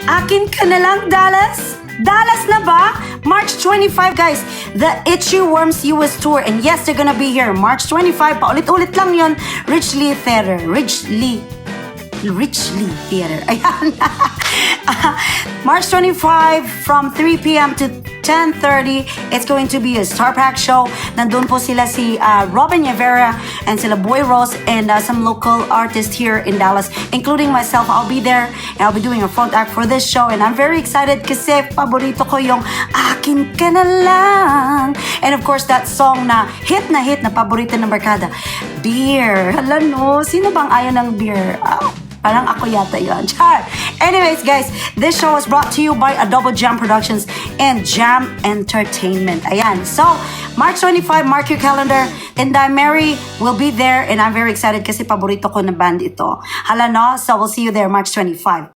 Akin ka na lang, Dallas? Dallas na ba? March 25, guys. The ItchyWorms US Tour. And yes, they're gonna be here. March 25. Paulit-ulit lang yon. Richly Theater. Richly Theater. Ayan. March 25 from 3 p.m. to 10:30. It's going to be a star-packed show. Nandun po sila si Robin Rivera and sila Boy Rose and some local artists here in Dallas, including myself. I'll be there and I'll be doing a front act for this show. And I'm very excited kasi paborito ko yung Akin Ka Na Lang. And of course, that song na hit na paborito ng barkada. Beer. Hala no, sino bang ayaw ng beer? Parang ako yata yun. Char! Anyways, guys, this show was brought to you by Adobo Jam Productions and Jam Entertainment. Ayan. So, March 25, mark your calendar. Inday Mary will be there and I'm very excited kasi paborito ko na band ito. Hala no? So, we'll see you there March 25.